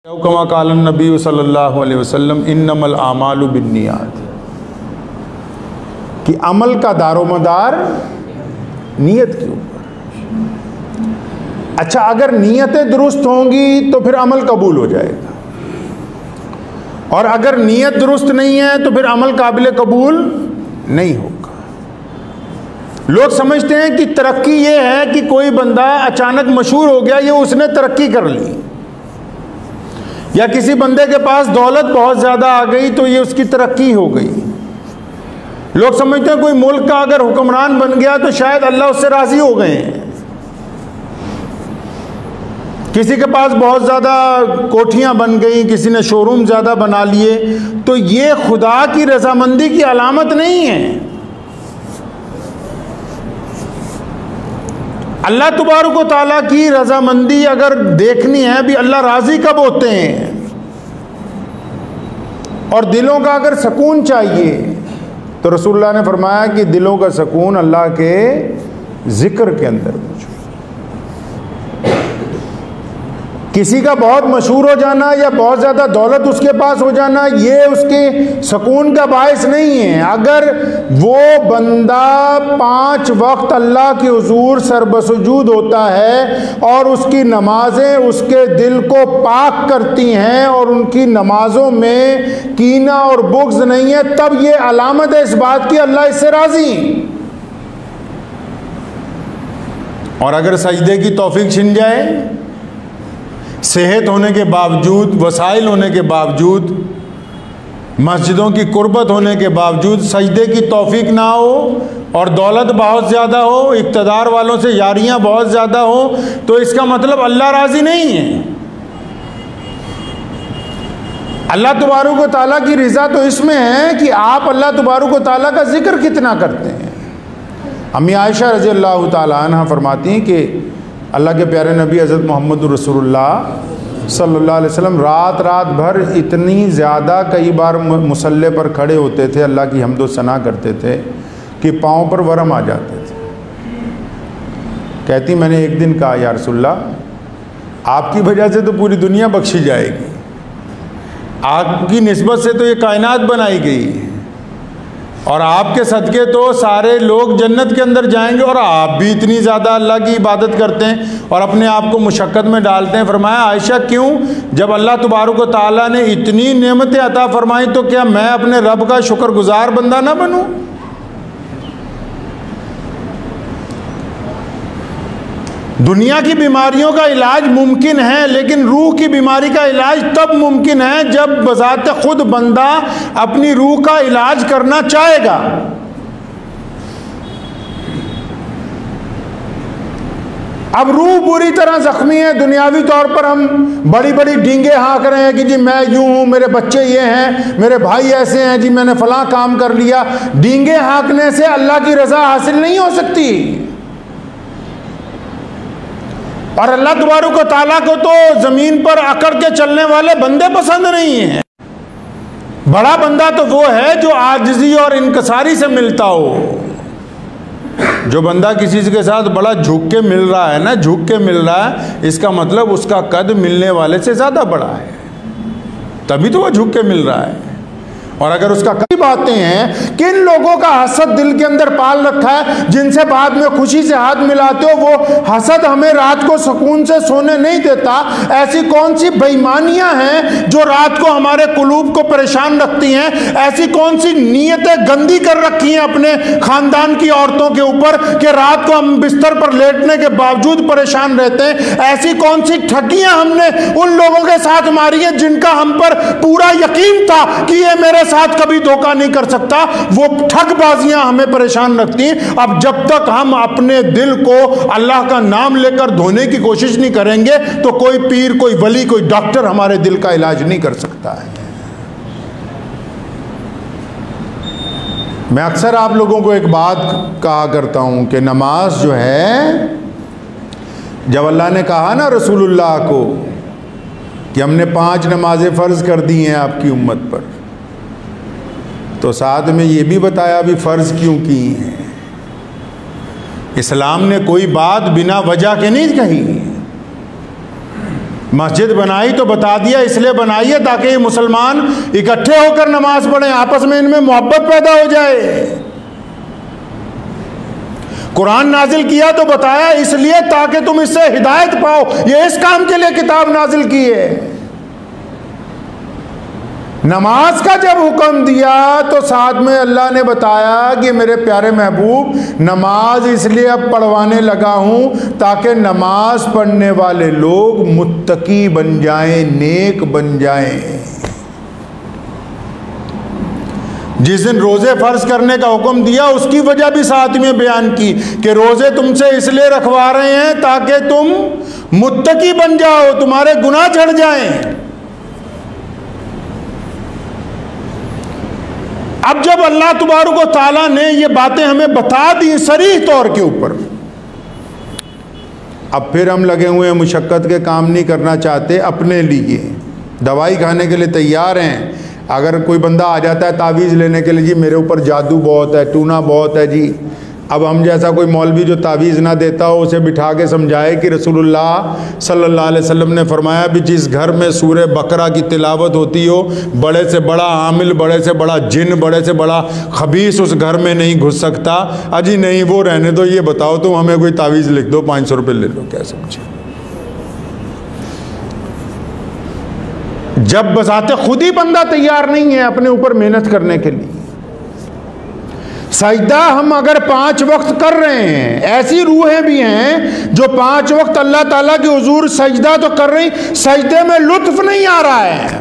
कमा कालन नबी सल्लल्लाहु अलैहि वसल्लम इन्नमल आमालु बिन्नियात, कि अमल का दारोमदार नीयत के ऊपर। अच्छा, अगर नीयतें दुरुस्त होंगी तो फिर अमल कबूल हो जाएगा, और अगर नीयत दुरुस्त नहीं है तो फिर अमल काबिल कबूल नहीं होगा। लोग समझते हैं कि तरक्की ये है कि कोई बंदा अचानक मशहूर हो गया, ये उसने तरक्की कर ली, या किसी बंदे के पास दौलत बहुत ज़्यादा आ गई तो ये उसकी तरक्की हो गई। लोग समझते हैं कोई मुल्क का अगर हुक्मरान बन गया तो शायद अल्लाह उससे राज़ी हो गए हैं। किसी के पास बहुत ज़्यादा कोठियाँ बन गई, किसी ने शोरूम ज़्यादा बना लिए, तो ये खुदा की रजामंदी की अलामत नहीं है। अल्लाह तबारक व तआला की रजामंदी अगर देखनी है, भी अल्लाह राज़ी कब होते हैं, और दिलों का अगर सुकून चाहिए तो रसूलुल्लाह ने फरमाया कि दिलों का सुकून अल्लाह के जिक्र के अंदर मौजूद। किसी का बहुत मशहूर हो जाना या बहुत ज़्यादा दौलत उसके पास हो जाना ये उसके सुकून का बायस नहीं है। अगर वो बंदा 5 वक्त अल्लाह के हुजूर सरबसुजूद होता है और उसकी नमाजें उसके दिल को पाक करती हैं और उनकी नमाजों में कीना और बुग़्ज़ नहीं है, तब ये अलामत है इस बात की अल्लाह इससे राज़ी। और अगर सजदे की तौफीक छिन जाए, सेहत होने के बावजूद, वसाइल होने के बावजूद, मस्जिदों की कुर्बत होने के बावजूद सजदे की तौफीक ना हो, और दौलत बहुत ज़्यादा हो, इक़्तिदार वालों से यारियां बहुत ज़्यादा हो, तो इसका मतलब अल्लाह राज़ी नहीं है। अल्लाह तबारक व तआला की रिज़ा तो इसमें है कि आप अल्लाह तबारक व तआला का जिक्र कितना करते हैं। अम्मी आयशा रज़ी अल्लाह तआला अन्हा फरमाती हैं कि अल्लाह के प्यारे नबी हज़रत मोहम्मद रसूलुल्लाह सल्लल्लाहु अलैहि वसल्लम रात रात भर इतनी ज़्यादा कई बार मुसल्ले पर खड़े होते थे, अल्लाह की हम्द व सना करते थे कि पाँव पर वरम आ जाते थे। कहती मैंने एक दिन कहा, या रसूलल्लाह, आपकी वजह से तो पूरी दुनिया बख्शी जाएगी, आपकी निस्बत से तो ये कायनात बनाई गई, और आपके सदक़े तो सारे लोग जन्नत के अंदर जाएंगे, और आप भी इतनी ज़्यादा अल्लाह की इबादत करते हैं और अपने आप को मुशक्क़त में डालते हैं। फरमाया, आयशा क्यों? जब अल्लाह तबारक व तआला ने इतनी नेमतें अता फरमाई तो क्या मैं अपने रब का शुक्रगुजार बंदा ना बनूं? दुनिया की बीमारियों का इलाज मुमकिन है, लेकिन रूह की बीमारी का इलाज तब मुमकिन है जब बज़ात खुद बंदा अपनी रूह का इलाज करना चाहेगा। अब रूह बुरी तरह जख्मी है, दुनियावी तौर पर हम बड़ी बड़ी डींगे हाँक रहे हैं कि जी मैं यूं हूं, मेरे बच्चे ये हैं, मेरे भाई ऐसे हैं, जी मैंने फलां काम कर लिया। डींगे हाँकने से अल्लाह की रज़ा हासिल नहीं हो सकती, और अल्लाह तबारक व तआला को तो ज़मीन पर अकड़ के चलने वाले बंदे पसंद नहीं हैं। बड़ा बंदा तो वो है जो आजिज़ी और इनकसारी से मिलता हो। जो बंदा किसी के साथ बड़ा झुक के मिल रहा है ना, झुक के मिल रहा है, इसका मतलब उसका कद मिलने वाले से ज़्यादा बड़ा है, तभी तो वो झुक के मिल रहा है। और अगर उसका कई बातें हैं, किन लोगों का हसद दिल के अंदर पाल रखा है, जिनसे बाद में खुशी से हाथ मिलाते हो, वो हसद हमें रात को सुकून से सोने नहीं देता। ऐसी कौन सी बेईमानियां हैं जो रात को हमारे कुलूब को परेशान रखती हैं? ऐसी कौन सी नीयतें गंदी कर रखी हैं अपने खानदान की औरतों के ऊपर कि रात को हम बिस्तर पर लेटने के बावजूद परेशान रहते हैं? ऐसी कौन सी ठगियां हमने उन लोगों के साथ मारी हैं जिनका हम पर पूरा यकीन था कि ये मेरे साथ कभी धोखा नहीं कर सकता? वो ठगबाजियां हमें परेशान रखती हैं। अब जब तक हम अपने दिल को अल्लाह का नाम लेकर धोने की कोशिश नहीं करेंगे तो कोई पीर, कोई वली, कोई डॉक्टर हमारे दिल का इलाज नहीं कर सकता है। मैं अक्सर आप लोगों को एक बात कहा करता हूं कि नमाज जो है, जब अल्लाह ने कहा ना रसूलुल्लाह को कि हमने 5 नमाजें फ़र्ज कर दी हैं आपकी उम्मत पर, तो साथ में ये भी बताया भी फ़र्ज क्यों की है। इस्लाम ने कोई बात बिना वजह के नहीं कही। मस्जिद बनाई तो बता दिया इसलिए बनाई है ताकि ये मुसलमान इकट्ठे होकर नमाज पढ़ें, आपस में इनमें मोहब्बत पैदा हो जाए। कुरान नाजिल किया तो बताया इसलिए ताकि तुम इससे हिदायत पाओ, ये इस काम के लिए किताब नाजिल की है। नमाज का जब हुक्म दिया तो साथ में अल्लाह ने बताया कि मेरे प्यारे महबूब नमाज इसलिए अब पढ़वाने लगा हूं ताकि नमाज पढ़ने वाले लोग मुत्तकी बन जाएं, नेक बन जाएं। जिस दिन रोजे फर्ज करने का हुक्म दिया उसकी वजह भी साथ में बयान की कि रोजे तुमसे इसलिए रखवा रहे हैं ताकि तुम मुत्तकी बन जाओ, तुम्हारे गुनाह झड़ जाएं। अब जब अल्लाह तबारक व तआला ने ये बातें हमें बता दी सरीह तौर के ऊपर, अब फिर हम लगे हुए हैं मुशक्क़त के काम नहीं करना चाहते, अपने लिए दवाई खाने के लिए तैयार हैं। अगर कोई बंदा आ जाता है तावीज़ लेने के लिए, जी मेरे ऊपर जादू बहुत है, टूना बहुत है जी, अब हम जैसा कोई मौलवी जो तावीज़ ना देता हो उसे बिठा के समझाए कि रसूलुल्लाह सल्लल्लाहु अलैहि वसल्लम ने फरमाया भी जिस घर में सूरह बकरा की तिलावत होती हो, बड़े से बड़ा आमिल, बड़े से बड़ा जिन, बड़े से बड़ा खबीस उस घर में नहीं घुस सकता। अजी नहीं, वो रहने दो, ये बताओ तुम हमें कोई तावीज़ लिख दो, 500 रुपये ले लो, क्या समझे। जब बजाते खुद ही बंदा तैयार नहीं है अपने ऊपर मेहनत करने के लिए। सजदा हम अगर 5 वक्त कर रहे हैं, ऐसी रूहें भी हैं जो 5 वक्त अल्लाह ताला के हुजूर सजदा तो कर रही, सजदे में लुत्फ नहीं आ रहा है।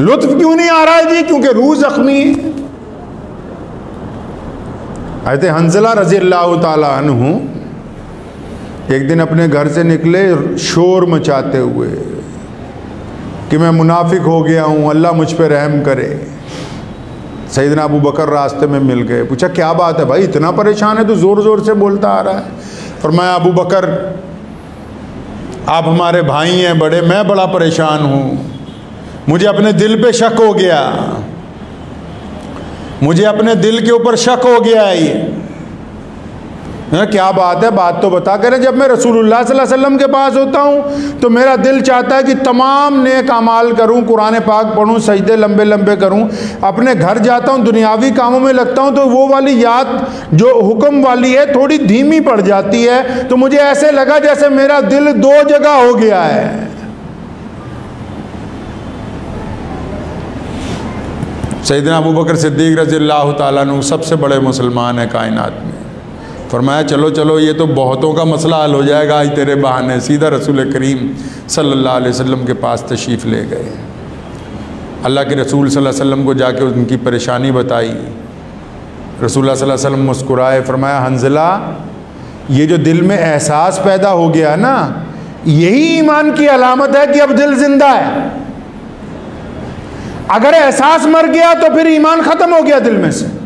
लुत्फ क्यों नहीं आ रहा है जी? क्योंकि रूह जख्मी है। हज़रत हंज़ला रज़ी अल्लाह ताला अन्हु एक दिन अपने घर से निकले शोर मचाते हुए कि मैं मुनाफिक हो गया हूँ, अल्लाह मुझ पर रहम करे। सैयदना अबू बकर रास्ते में मिल गए, पूछा क्या बात है भाई, इतना परेशान है तो ज़ोर ज़ोर से बोलता आ रहा है। फरमाया अबू बकर आप हमारे भाई हैं बड़े, मैं बड़ा परेशान हूँ, मुझे अपने दिल पे शक हो गया, मुझे अपने दिल के ऊपर शक हो गया है। ये क्या बात है, बात तो बता करें। जब मैं रसूलुल्लाह सल्लल्लाहु अलैहि वसल्लम के पास होता हूँ तो मेरा दिल चाहता है कि तमाम नेक अमाल करूँ, कुरान पाक पढ़ूँ, सजदे लंबे लंबे करूँ। अपने घर जाता हूँ, दुनियावी कामों में लगता हूँ तो वो वाली याद जो हुक्म वाली है थोड़ी धीमी पड़ जाती है। तो मुझे ऐसे लगा जैसे मेरा दिल 2 जगह हो गया है। सैयदना अबू बकर सिद्दीक़ रज़ियल्लाहु ताला अन्हु सबसे बड़े मुसलमान हैं कायनात में। फरमाया चलो चलो ये तो बहुतों का मसला हल हो जाएगा आज तेरे बहाने। सीधा रसूल करीम सल्लल्लाहु अलैहि वसल्लम के पास तशरीफ़ ले गए। अल्लाह के रसूल सल्लल्लाहु अलैहि वसल्लम को जाके उनकी परेशानी बताई। रसूलुल्लाह सल्लल्लाहु अलैहि वसल्लम मुस्कुराए, फरमाया हंज़ला ये जो दिल में एहसास पैदा हो गया ना, यही ईमान की अलामत है कि अब दिल जिंदा है। अगर एहसास मर गया तो फिर ईमान ख़त्म हो गया दिल में से।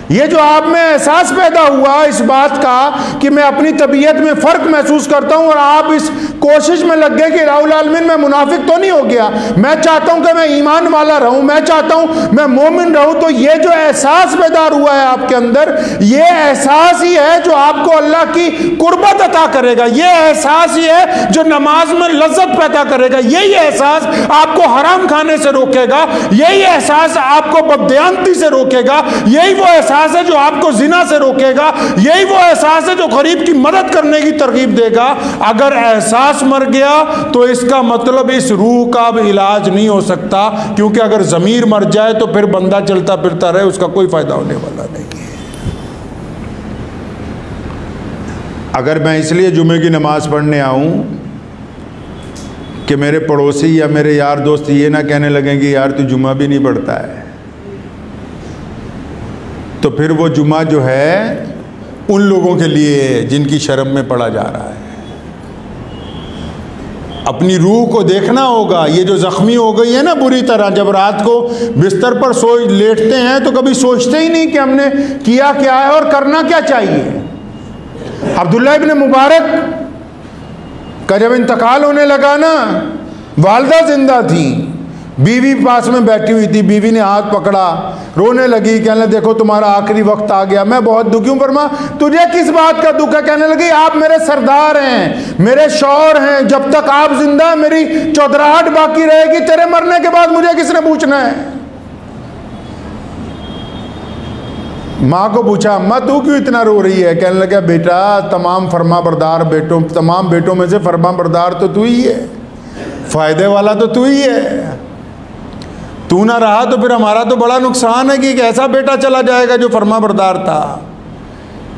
ये जो आप में एहसास पैदा हुआ इस बात का कि मैं अपनी तबीयत में फ़र्क महसूस करता हूँ और आप इस कोशिश में लग गए कि रब्बुल आलमीन मैं मुनाफिक तो नहीं हो गया, मैं चाहता हूँ कि मैं ईमान वाला रहूँ, मैं चाहता हूँ मैं मोमिन रहूँ। तो ये जो एहसास पैदा हुआ है आपके अंदर, ये एहसास ही है जो आपको अल्लाह की कुर्बत अता करेगा। ये एहसास ही है जो नमाज में लज्जत पैदा करेगा। यही एहसास आपको हराम खाने से रोकेगा, यही एहसास आपको बददियानती से रोकेगा, यही वो एहसास है जो आपको जिना से रोकेगा, यही वो एहसास है जो गरीब की मदद करने की तरगीब देगा। अगर एहसास मर गया तो इसका मतलब इस रूह का अब इलाज नहीं हो सकता, क्योंकि अगर ज़मीर मर जाए तो फिर बंदा चलता फिरता रहे, उसका कोई फ़ायदा होने वाला नहीं है। अगर मैं इसलिए जुमे की नमाज़ पढ़ने आऊँ कि मेरे पड़ोसी या मेरे यार दोस्त ये ना कहने लगेंगे यार तू जुमा भी नहीं पढ़ता है, तो फिर वो जुमा जो है उन लोगों के लिए जिनकी शर्म में पड़ा जा रहा है। अपनी रूह को देखना होगा। ये जो ज़ख्मी हो गई है ना बुरी तरह, जब रात को बिस्तर पर लेटते हैं तो कभी सोचते ही नहीं कि हमने किया क्या है और करना क्या चाहिए। अब्दुल्लाह इब्न मुबारक का जब इंतकाल होने लगा ना, वालदा जिंदा थी, बीवी पास में बैठी हुई थी, बीवी ने हाथ पकड़ा, रोने लगी, कहने देखो तुम्हारा आखिरी वक्त आ गया, मैं बहुत दुखी हूं। फरमा तुझे किस बात का दुख है? कहने लगी आप मेरे सरदार हैं, मेरे शौहर हैं, जब तक आप जिंदा हैं मेरी चौधराहट बाकी रहेगी, तेरे मरने के बाद मुझे किसने पूछना है? माँ को पूछा अम्मा तू क्यों इतना रो रही है? कहने लगा बेटा तमाम फरमाबरदार बेटों, तमाम बेटों में से फरमाबरदार तो तू ही है, फायदे वाला तो तू ही है। तू ना रहा तो फिर हमारा तो बड़ा नुकसान है कि एक ऐसा बेटा चला जाएगा जो फरमाबरदार था।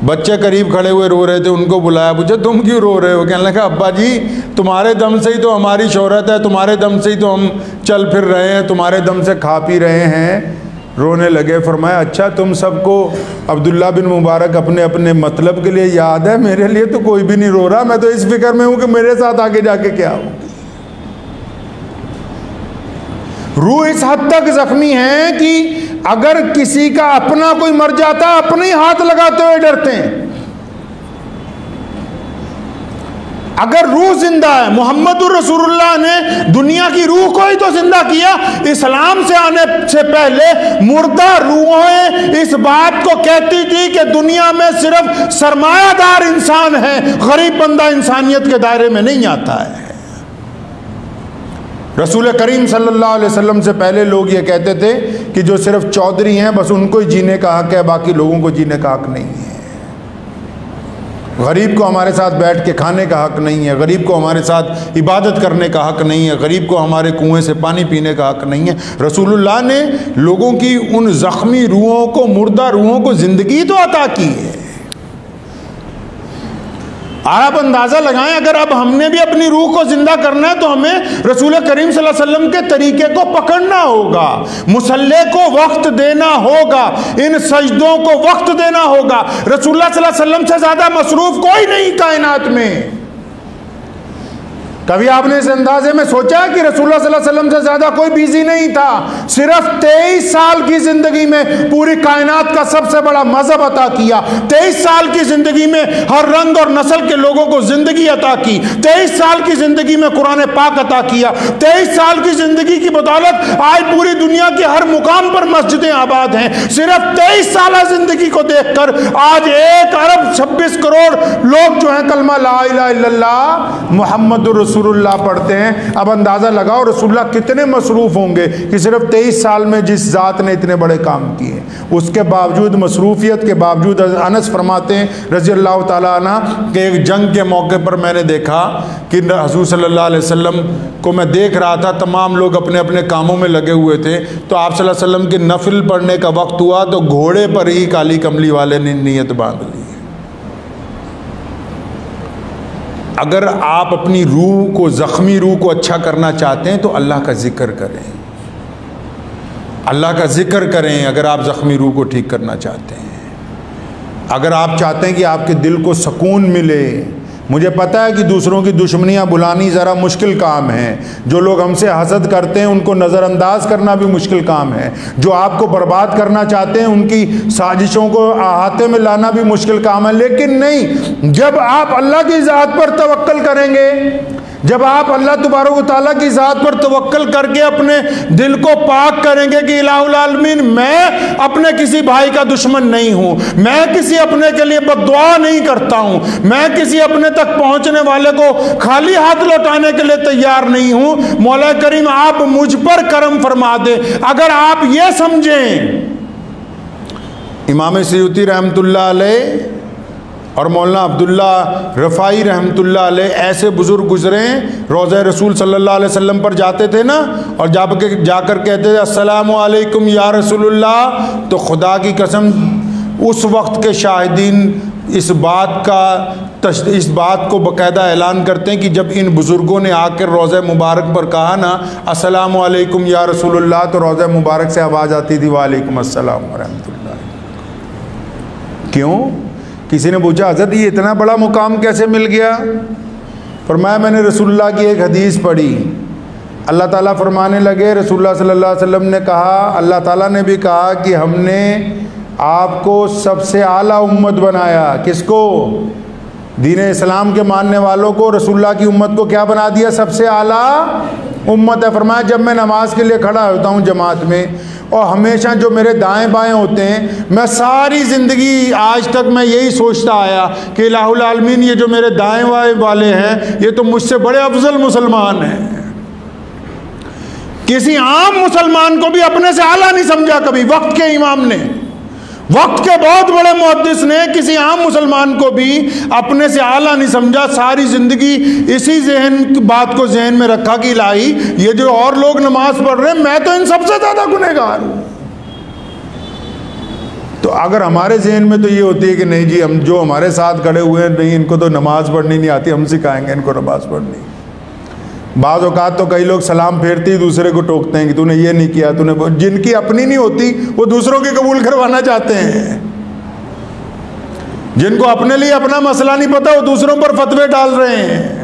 बच्चे करीब खड़े हुए रो रहे थे, उनको बुलाया, पूछा तुम क्यों रो रहे हो? कहने लगा अब्बा जी तुम्हारे दम से ही तो हमारी शोहरत है, तुम्हारे दम से ही तो हम चल फिर रहे हैं, तुम्हारे दम से खा पी रहे हैं। रोने लगे। फरमाया अच्छा तुम सबको अब्दुल्ला बिन मुबारक अपने अपने मतलब के लिए याद है, मेरे लिए तो कोई भी नहीं रो रहा, मैं तो इस फिक्र में हूं कि मेरे साथ आगे जाके क्या हो। रूह इस हद तक जख्मी है कि अगर किसी का अपना कोई मर जाता अपने ही हाथ लगाते हुए डरते हैं। अगर रूह जिंदा है, मोहम्मदुर रसूलुल्लाह ने दुनिया की रूह को ही तो जिंदा किया। इस्लाम से आने से पहले मुर्दा रूहें इस बात को कहती थी कि दुनिया में सिर्फ सरमायादार इंसान है, गरीब बंदा इंसानियत के दायरे में नहीं आता है। रसूल करीम सल्लल्लाहु अलैहि वसल्लम से पहले लोग ये कहते थे कि जो सिर्फ चौधरी हैं बस उनको ही जीने का हक है, बाकी लोगों को जीने का हक नहीं है। गरीब को हमारे साथ बैठ के खाने का हक नहीं है, गरीब को हमारे साथ इबादत करने का हक नहीं है, गरीब को हमारे कुएं से पानी पीने का हक नहीं है। रसूलुल्लाह ने लोगों की उन जख्मी रूहों को, मुर्दा रूहों को ज़िंदगी तो अता की है। आप अंदाज़ा लगाएं, अगर अब हमने भी अपनी रूह को जिंदा करना है तो हमें रसूल करीम सल्लल्लाहु अलैहि वसल्लम के तरीके को पकड़ना होगा, मुसल्ले को वक्त देना होगा, इन सजदों को वक्त देना होगा। रसूलुल्लाह सल्लल्लाहु अलैहि वसल्लम से ज़्यादा मसरूफ कोई नहीं कायनात में। कभी आपने इस अंदाजे में सोचा कि रसूलुल्लाह सल्लल्लाहु अलैहि वसल्लम से ज़्यादा कोई बिजी नहीं था? सिर्फ 23 साल की ज़िंदगी में पूरी कायनात का सबसे बड़ा मजहब अता किया। 23 साल की ज़िंदगी में हर रंग और नस्ल के लोगों को ज़िंदगी अता की। 23 साल की ज़िंदगी में कुरान पाक अता किया। 23 साल की ज़िंदगी की बदौलत आज पूरी दुनिया के हर मुकाम पर मस्जिदें आबाद हैं। सिर्फ 23 साल ज़िंदगी को देखकर आज 1 अरब 26 करोड़ लोग जो हैं कलमा ला इलाहा इल्लल्लाह मुहम्मदुर रसूलुल्लाह पढ़ते हैं। अब अंदाज़ा लगाओ रसूलुल्लाह कितने मसरूफ़ होंगे कि सिर्फ 23 साल में जिस ज़ात ने इतने बड़े काम किए, उसके बावजूद, मसरूफियत के बावजूद, अनस फरमाते हैं रज़ी अल्लाह ताला अन्हु कि एक जंग के मौके पर मैंने देखा कि हुज़ूर सल्लल्लाहु अलैहि वसल्लम को मैं देख रहा था, तमाम लोग अपने अपने कामों में लगे हुए थे, तो आप सल्लल्लाहु अलैहि वसल्लम के नफिल पढ़ने का वक्त हुआ तो घोड़े पर ही काली कमली वाले ने नीयत बांध ली। अगर आप अपनी रूह को, ज़ख्मी रूह को अच्छा करना चाहते हैं तो अल्लाह का ज़िक्र करें, अल्लाह का ज़िक्र करें। अगर आप ज़ख्मी रूह को ठीक करना चाहते हैं, अगर आप चाहते हैं कि आपके दिल को सुकून मिले। मुझे पता है कि दूसरों की दुश्मनियां बुलानी ज़रा मुश्किल काम है, जो लोग हमसे हसद करते हैं उनको नज़रअंदाज करना भी मुश्किल काम है, जो आपको बर्बाद करना चाहते हैं उनकी साजिशों को अहाते में लाना भी मुश्किल काम है। लेकिन नहीं, जब आप अल्लाह की ज़ात पर तवक्कल करेंगे, जब आप अल्लाह तबारक व तआला की ज़ात पर तवक्कल करके अपने दिल को पाक करेंगे कि इलाहुल आलमीन मैं अपने किसी भाई का दुश्मन नहीं हूँ, मैं किसी अपने के लिए बद्दुआ नहीं करता हूँ, मैं किसी अपने तक पहुँचने वाले को खाली हाथ लौटाने के लिए तैयार नहीं हूँ, मौला करीम आप मुझ पर करम फरमा दे। अगर आप ये समझें, इमाम सयूती रहमतुल्लाह अलैह और मौलाना अब्दुल्ला रफ़ाई रहमतुल्लाह अलैह ऐसे बुज़ुर्ग गुज़रे, रोज़ा रसूल सल्लल्लाहु अलैहि वसल्लम पर जाते थे ना, और जाकर कहते थे अस्सलामु अलैकुम या रसूलुल्लाह, तो खुदा की कसम उस वक्त के शाहिदीन इस बात को बाकायदा ऐलान करते हैं कि जब इन बुज़ुर्गों ने आकर रोज़ा मुबारक पर कहा ना अस्सलामु अलैकुम या रसूलुल्लाह, तो रोज़ा मुबारक से आवाज़ आती थी वालेकुम अस्सलाम व रहमतुल्लाह। क्यों? किसी ने पूछा हज़रत ये इतना बड़ा मुकाम कैसे मिल गया? फरमाया मैंने रसूलुल्लाह की एक हदीस पढ़ी, अल्लाह ताला फरमाने लगे, रसूलुल्लाह सल्लल्लाहु अलैहि वसल्लम ने कहा, अल्लाह ताला ने भी कहा कि हमने आपको सबसे आला उम्मत बनाया। किसको? दीन इस्लाम के मानने वालों को, रसूलुल्लाह की उम्मत को क्या बना दिया? सबसे आला उम्मत है। फरमाया जब मैं नमाज के लिए खड़ा होता हूँ जमात में, और हमेशा जो मेरे दाएं बाएं होते हैं, मैं सारी ज़िंदगी आज तक मैं यही सोचता आया कि इलाहुल आलमीन ये जो मेरे दाएं बाएं वाले हैं ये तो मुझसे बड़े अफजल मुसलमान हैं। किसी आम मुसलमान को भी अपने से आला नहीं समझा कभी। वक्त के इमाम ने, वक्त के बहुत बड़े मुहद्दिस ने किसी आम मुसलमान को भी अपने से आला नहीं समझा। सारी ज़िंदगी इसी बात को जहन में रखा कि इलाही ये जो और लोग नमाज पढ़ रहे हैं, मैं तो इन सबसे ज़्यादा गुनहगार हूँ। तो अगर हमारे जहन में तो ये होती है कि नहीं जी, हम जो हमारे साथ खड़े हुए हैं, नहीं इनको तो नमाज पढ़नी नहीं आती, हम सिखाएंगे इनको नमाज पढ़नी। बाज़ औक़ात तो कई लोग सलाम फेरते ही दूसरे को टोकते हैं कि तूने ये नहीं किया, तूने, जिनकी अपनी नहीं होती वो दूसरों की कबूल करवाना चाहते हैं। जिनको अपने लिए अपना मसला नहीं पता वो दूसरों पर फतवे डाल रहे हैं।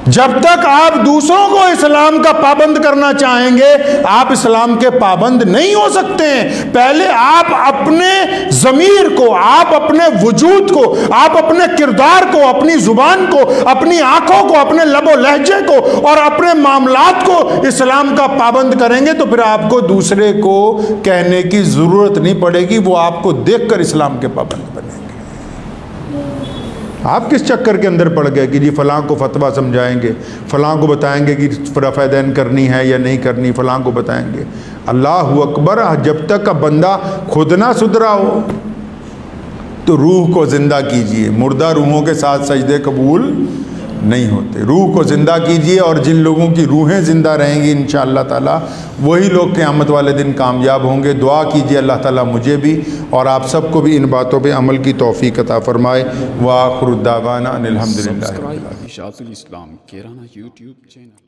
जब तक आप दूसरों को इस्लाम का पाबंद करना चाहेंगे, आप इस्लाम के पाबंद नहीं हो सकते हैं। पहले आप अपने ज़मीर को, आप अपने वजूद को, आप अपने किरदार को, अपनी ज़ुबान को, अपनी आंखों को, अपने लबो लहजे को और अपने मामलात को इस्लाम का पाबंद करेंगे तो फिर आपको दूसरे को कहने की ज़रूरत नहीं पड़ेगी। वो आपको देखकर इस्लाम के पाबंद बनेंगे। आप किस चक्कर के अंदर पड़ गए कि जी फलां को फतवा समझाएंगे, फलां को बताएंगे कि रफ़ादैन करनी है या नहीं करनी, फलां को बताएंगे। अल्लाह अकबर। जब तक बंदा खुद ना सुधरा हो तो रूह को ज़िंदा कीजिए। मुर्दा रूहों के साथ सजदे कबूल नहीं होते। रूह को ज़िंदा कीजिए, और जिन लोगों की रूहें ज़िंदा रहेंगी इंशाअल्लाह ताला वही लोग क़यामत वाले दिन कामयाब होंगे। दुआ कीजिए अल्लाह ताला मुझे भी और आप सबको भी इन बातों पे अमल की तौफीक अता फरमाए। व आखिरु दावाना अनिल हम्दुलिल्लाह। इशाअतुल इस्लाम केराना यूट्यूब चैनल।